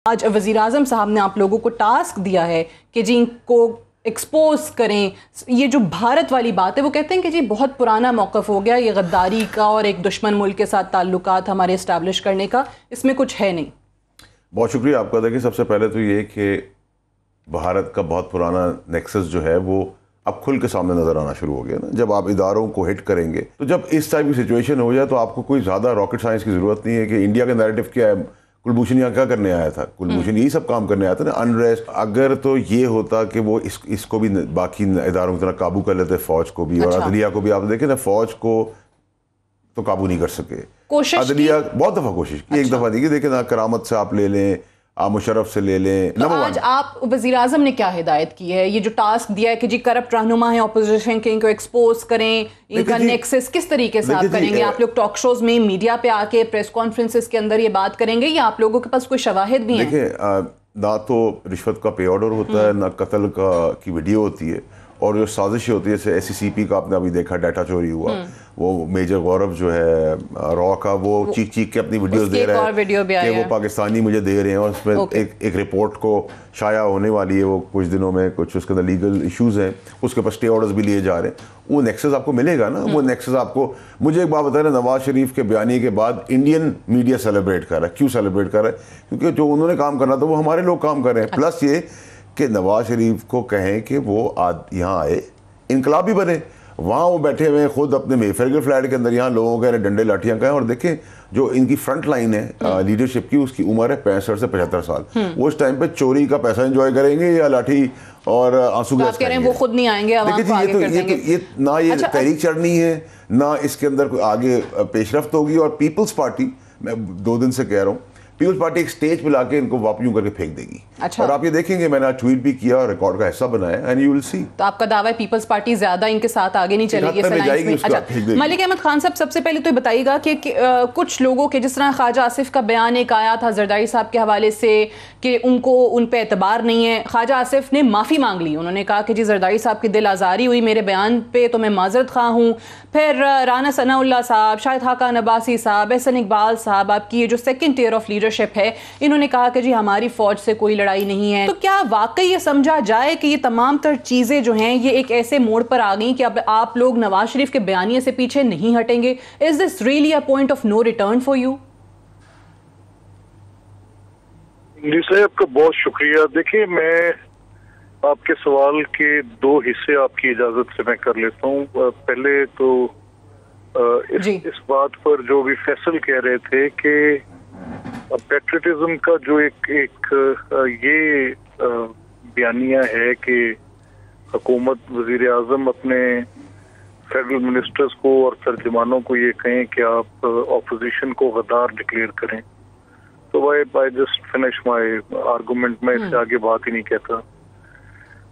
آج وزیر اعظم صاحب نے آپ لوگوں کو ٹاسک دیا ہے کہ جی ان کو ایکسپوز کریں. یہ جو بھارت والی بات ہے وہ کہتے ہیں کہ جی بہت پرانا موقف ہو گیا یہ غداری کا اور ایک دشمن ملک کے ساتھ تعلقات ہمارے اسٹیبلش کرنے کا، اس میں کچھ ہے نہیں. بہت شکریہ آپ کا. دیکھیں سب سے پہلے تو یہ کہ بھارت کا بہت پرانا نیکسس جو ہے وہ اب کھل کے سامنے نظر آنا شروع ہو گیا نا. جب آپ اداروں کو ہٹ کریں گے تو جب اس ٹائپ کی سچویشن ہو جائے تو آپ کو کوئی زیادہ راکٹ سائنس کی ضرورت نہیں ہے کہ انڈیا کا نیریٹو کیا ہے. کلبھوشن یہاں کیا کرنے آیا تھا؟ کلبھوشن یہی سب کام کرنے آیا تھا نا، انریسٹ. اگر تو یہ ہوتا کہ وہ اس کو بھی باقی اداروں کی طرح قابو کر لیتے، فوج کو بھی اور عدلیہ کو بھی. آپ دیکھیں نا فوج کو تو قابو نہیں کر سکے. عدلیہ بہت دفعہ کوشش کی، ایک دفعہ نہیں کی. دیکھیں نا کرامت سے آپ لے لیں، آپ مشرف سے لے لیں. تو آج آپ وزیر اعظم نے کیا ہدایت کی ہے؟ یہ جو ٹاسک دیا ہے کہ جی کرپٹ رہنما ہیں اپوزیشن کے، ان کو ایکسپوز کریں، ان کا نیکسس کس طریقے سے آپ کریں گے؟ آپ لوگ ٹاک شوز میں میڈیا پہ آ کے پریس کانفرنسز کے اندر یہ بات کریں گے یا آپ لوگوں کے پاس کوئی شواہد بھی ہیں؟ دیکھیں نہ تو رشوت کا پے آرڈر ہوتا ہے، نہ قتل کی ویڈیو ہوتی ہے، اور جو سازشیں ہوتی ہے جیسے ایس سی سی پی کا آپ نے ابھی دیکھا ڈیٹا چوری ہوا، وہ میجر غورب جو ہے را کا وہ چیخ چیخ کے اپنی ویڈیوز دے رہا ہے کہ وہ پاکستانی مجھے دے رہے ہیں، اور اس میں ایک رپورٹ کو شائع ہونے والی ہے وہ کچھ دنوں میں. کچھ اس کے اندر لیگل ایشوز ہیں، اس کے پاس اسٹے آرڈرز بھی لیے جا رہے ہیں. وہ نیکسس آپ کو ملے گا نا. وہ نیکسس آپ کو، مجھے ایک بات بتائیں نا، نواز شریف کے بیانیے کے بعد انڈین میڈیا سیلیبریٹ کر رہا ہے. کیوں سیلیبریٹ کر رہا ہے؟ کیونکہ جو انہوں نے کام کرنا تھا وہ ہمارے لوگ کام کر رہے ہیں. پلس یہ کہ نواز شریف کو کہیں کہ وہ یہاں آئے، انقلابی بنے. وہاں وہ بیٹھے ہوئے ہیں خود اپنے مے فیئر کے فلیٹ کے اندر، یہاں لوگوں کے ڈنڈے لاٹھیاں کہیں. اور دیکھیں جو ان کی فرنٹ لائن ہے لیڈرشپ کی، اس کی عمر ہے 65 سے 75 سال. وہ اس ٹائم پہ چوری کا پیسہ انجوائے کریں گے یا لاٹھی اور آنسو گیس کہہ رہے ہیں وہ خود نہیں آئیں گے؟ یہ نہ یہ تحریک چڑھنی ہے، نہ اس کے اندر کوئی آگے پیش رفت ہوگی. اور پیپلز پارٹی، میں 2 دن سے کہہ رہا ہوں، پیپلز پارٹی ایک سٹیج پہ لا کے ان کو واپیوں کر کے پھینک دے گی. اور آپ یہ دیکھیں گے، میں نے ٹویٹ بھی کیا اور ریکارڈ کا حصہ بنایا، اینڈ یو ول سی. تو آپ کا دعویٰ ہے پیپلز پارٹی زیادہ ان کے ساتھ آگے نہیں چلے گی اس الائنس میں؟ اچھا ملک احمد خان صاحب، سب سے پہلے تو بتائیے گا کہ کچھ لوگوں کے، جس طرح خواجہ آصف کا بیان ایک آیا تھا زرداری صاحب کے حوالے سے کہ ان پہ اعتبار نہیں ہے، خواجہ آصف نے معافی مانگ لی. انہوں نے کہا کہ جی زرداری صاحب کی دل آزاری ہوئی میرے بیان پہ تو میں معذرت خواہ ہوں. پھر رانا ثناء اللہ صاحب، شاہد خاقان عباسی صاحب، احسن اقبال صاحب، آپ کی یہ جو سیکنڈ ٹیئر آف لیڈرشپ ہے، انہوں نے کہا کہ جی ہماری فوج سے کوئی لڑائی نہیں ہے. تو کیا واقعی یہ سمجھا جائے کہ یہ تمام تر چیزیں جو ہیں یہ ایک ایسے موڑ پر آ گئیں کہ اب آپ لوگ نواز شریف کے بیانیے سے پیچھے نہیں ہٹیں گے؟ Is this really a point of no return for you? جی صاحب کا بہت شکریہ. دیکھیے میں آپ کے سوال کے 2 حصے آپ کی اجازت سے میں کر لیتا ہوں. پہلے تو اس بات پر جو بھی فیصل کہہ رہے تھے کہ پیٹریٹزم کا جو ایک یہ بیانیہ ہے کہ حکومت، وزیر اعظم اپنے فیڈرل منسٹرز کو اور ترجمانوں کو یہ کہیں کہ آپ اپوزیشن کو غدار ڈکلیئر کریں، تو I just finish my argument. میں اس سے آگے بات ہی نہیں کہتا.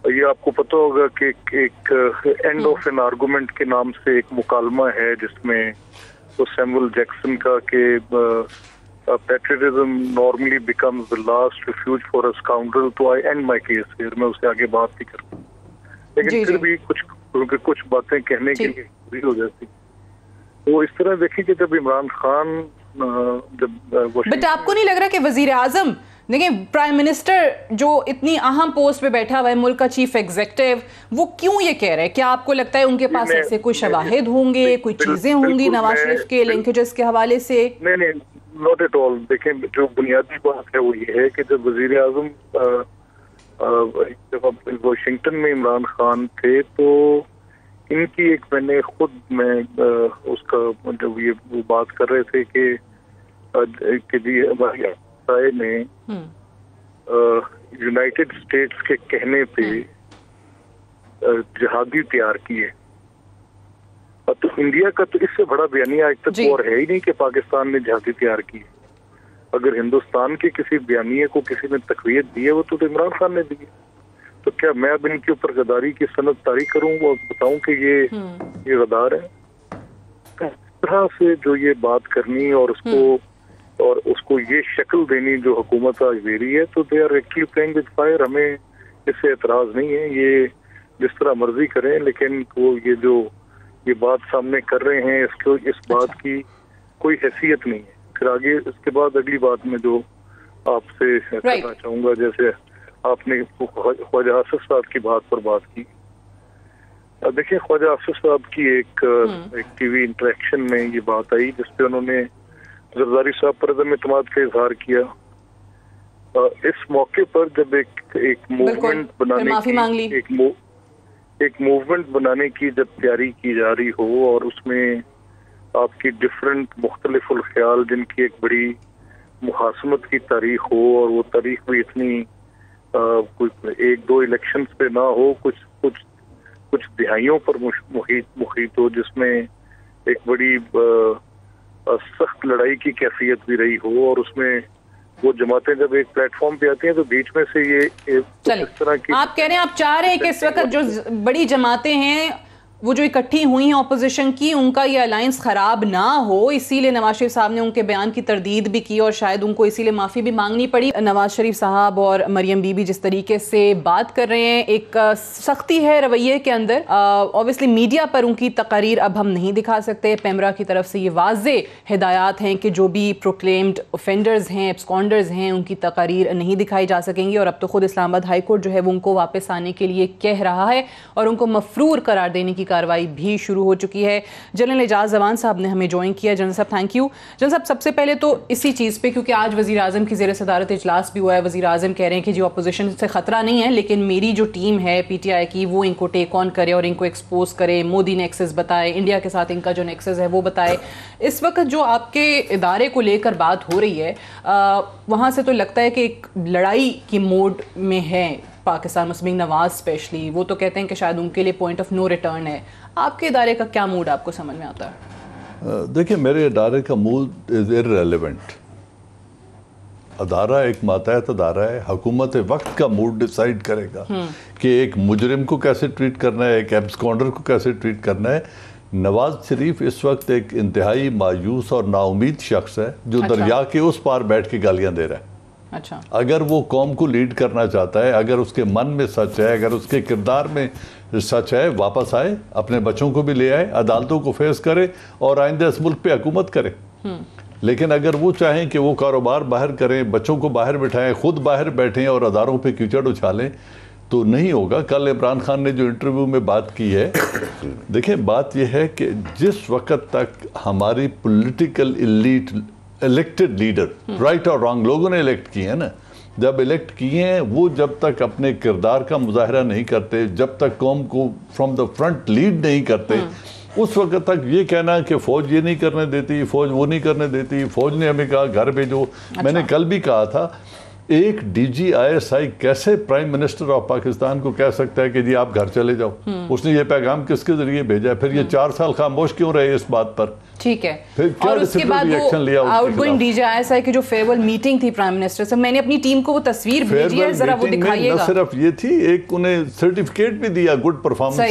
یہ آپ کو پتہ ہوگا کہ ایک اینڈ آف این آرگومنٹ کے نام سے ایک مکالمہ ہے جس میں وہ سیمول جیکسن کا کہ patriotism normally becomes the last refuge for a scoundrel. تو I end my case here. میں اس سے آگے بات نہیں کرتا، لیکن پھر بھی کچھ باتیں کہنے کے لیے پوری ہو جاتی. وہ اس طرح دیکھیں کہ جب عمران خان بٹ آپ کو نہیں لگ رہا کہ وزیر اعظم، دیکھیں پرائم منسٹر جو اتنی اہم پوسٹ پہ بیٹھا ہوا ہے، ملک کا چیف ایگزیکٹو، وہ کیوں یہ کہہ رہے ہیں؟ کیا آپ کو لگتا ہے ان کے پاس ایسے کوئی شواہد ہوں گے، کوئی چیزیں ہوں گی نواز شریف کے لنکیجز کے حوالے سے؟ نہیں ناٹ ایٹ آل. دیکھیں جو بنیادی بات ہے وہ یہ ہے کہ جب وزیر اعظم جب واشنگٹن میں عمران خان تھے تو ان کی ایک میں اس کا جب یہ وہ بات کر رہے تھے کہ جی ہمارے نے یونائٹڈ اسٹیٹس کے کہنے پہ جہادی تیار کیے. تو انڈیا کا تو اس سے بڑا بیانیہ آج تک اور ہے ہی نہیں کہ پاکستان نے جہادی تیار کی. اگر ہندوستان کے کسی بیانیے کو کسی نے تقویت دی ہے وہ تو عمران خان نے دی ہے. تو کیا میں اب ان کے اوپر غداری کی سند طاری کروں اور بتاؤں کہ یہ غدار ہے؟ اس طرح سے جو یہ بات کرنی اور اس کو یہ شکل دینی جو حکومت آج دے رہی ہے، تو they are actually playing with fire. ہمیں اس سے اعتراض نہیں ہے، یہ جس طرح مرضی کریں، لیکن وہ یہ بات سامنے کر رہے ہیں اس بات کی کوئی حیثیت نہیں ہے. پھر آگے اس کے بعد اگلی بات میں جو آپ سے کرنا چاہوں گا. جیسے آپ نے خواجہ آصف صاحب کی بات پر بات کی. دیکھیں خواجہ آصف صاحب کی ایک ٹی وی انٹریکشن میں یہ بات آئی جس پہ انہوں نے زرداری صاحب پر عدم اعتماد کا اظہار کیا. اس موقع پر جب ایک موومنٹ بنانے کی جب تیاری کی جا رہی ہو اور اس میں آپ کی ڈفرنٹ مختلف الخیال جن کی ایک بڑی محاسمت کی تاریخ ہو اور وہ تاریخ بھی اتنی ایک دو الیکشنز پہ نہ ہو, کچھ دہائیوں پر محیط ہو, جس میں ایک بڑی سخت لڑائی کی کیفیت بھی رہی ہو, اور اس میں وہ جماعتیں جب ایک پلیٹ فارم پہ آتی ہیں تو بیچ میں سے یہ اس طرح کی آپ کہہ رہے ہیں, آپ چاہ رہے ہیں کہ اس وقت جو بڑی جماعتیں ہیں وہ جو اکٹھی ہوئی ہیں اپوزیشن کی, ان کا یہ الائنس خراب نہ ہو, اسی لیے نواز شریف صاحب نے ان کے بیان کی تردید بھی کی اور شاید ان کو اسی لیے معافی بھی مانگنی پڑی. نواز شریف صاحب اور مریم بی بی جس طریقے سے بات کر رہے ہیں, ایک سختی ہے رویے کے اندر. اوبیسلی میڈیا پر ان کی تقاریر اب ہم نہیں دکھا سکتے. پیمرا کی طرف سے یہ واضح ہدایات ہیں کہ جو بھی پروکلیمڈ اوفینڈرز ہیں, ایبسکانڈرز ہیں, ان کی تقاریر نہیں دکھائی جا سکیں گی. اور اب تو خود اسلام آباد ہائی کورٹ جو ہے وہ ان کو واپس آنے کے لیے کہہ رہا ہے اور ان کو مفرور قرار دینے کی کارروائی بھی شروع ہو چکی ہے. جنرل اعجاز زوان صاحب نے ہمیں جوائن کیا. جنرل صاحب تھینک یو. جنرل صاحب سب سے پہلے تو اسی چیز پہ, کیونکہ آج وزیر اعظم کی زیر صدارت اجلاس بھی ہوا ہے, وزیر اعظم کہہ رہے ہیں کہ جو اپوزیشن سے خطرہ نہیں ہے لیکن میری جو ٹیم ہے پی ٹی آئی کی وہ ان کو ٹیک آن کرے اور ان کو ایکسپوز کرے, مودی نیکسس بتائے, انڈیا کے ساتھ ان کا جو نیکسس ہے وہ بتائے. اس وقت جو آپ کے ادارے کو لے کر بات ہو رہی ہے وہاں سے تو لگتا ہے کہ ایک لڑائی کی موڈ میں ہے پاکستان, مسلم نواز اسپیشلی. وہ تو کہتے ہیں کہ شاید ان کے لیے پوائنٹ آف نو ریٹرن ہے. آپ کے ادارے کا کیا موڈ آپ کو سمجھ میں آتا ہے؟ دیکھیں میرے ادارے کا موڈ از ارریلیونٹ. ادارہ ایک ماتحت ادارہ ہے, حکومت وقت کا موڈ ڈیسائیڈ کرے گا کہ ایک مجرم کو کیسے ٹریٹ کرنا ہے, ایک ایبسکانڈر کو کیسے ٹریٹ کرنا ہے. نواز شریف اس وقت ایک انتہائی مایوس اور نا امید شخص ہے جو دریا کے اس پار بیٹھ کے گالیاں دے رہا ہے. اگر وہ قوم کو لیڈ کرنا چاہتا ہے, اگر اس کے من میں سچ ہے, اگر اس کے کردار میں سچ ہے, واپس آئے, اپنے بچوں کو بھی لے آئے, عدالتوں کو فیس کرے اور آئندہ اس ملک پہ حکومت کرے. لیکن اگر وہ چاہیں کہ وہ کاروبار باہر کریں, بچوں کو باہر بٹھائیں, خود باہر بیٹھیں اور اداروں پہ کیچڑ اچھالیں تو نہیں ہوگا. کل عمران خان نے جو انٹرویو میں بات کی ہے, دیکھیں بات یہ ہے کہ جس وقت تک ہماری political elite elected leader, right اور رانگ, لوگوں نے الیکٹ کیے ہیں نا, جب الیکٹ کیے ہیں وہ جب تک اپنے کردار کا مظاہرہ نہیں کرتے, جب تک قوم کو فرام دا فرنٹ لیڈ نہیں کرتے, اس وقت تک یہ کہنا کہ فوج یہ نہیں کرنے دیتی, فوج وہ نہیں کرنے دیتی, فوج نے ہمیں کہا گھر بھیجو. میں نے کل بھی کہا تھا ایک ڈی جی آئی ایس آئی کیسے پرائم منسٹر آف پاکستان کو کہہ سکتا ہے کہ جی آپ گھر چلے جاؤ. اس نے یہ پیغام کس کے ذریعے بھیجا ہے؟ پھر یہ 4 سال خاموش کیوں رہے اس بات پر؟ ٹھیک ہے. اور اس کے بعد وہ outgoing D G I S I کی جو فیئر ویل میٹنگ تھی پرائم منسٹر سے, میں نے اپنی ٹیم کو وہ تصویر بھیجی ہے, ذرا وہ دکھائیے گا. نہ صرف یہ تھی, ایک انہیں سرٹیفکیٹ بھی دیا گڈ پرفارمنس کا.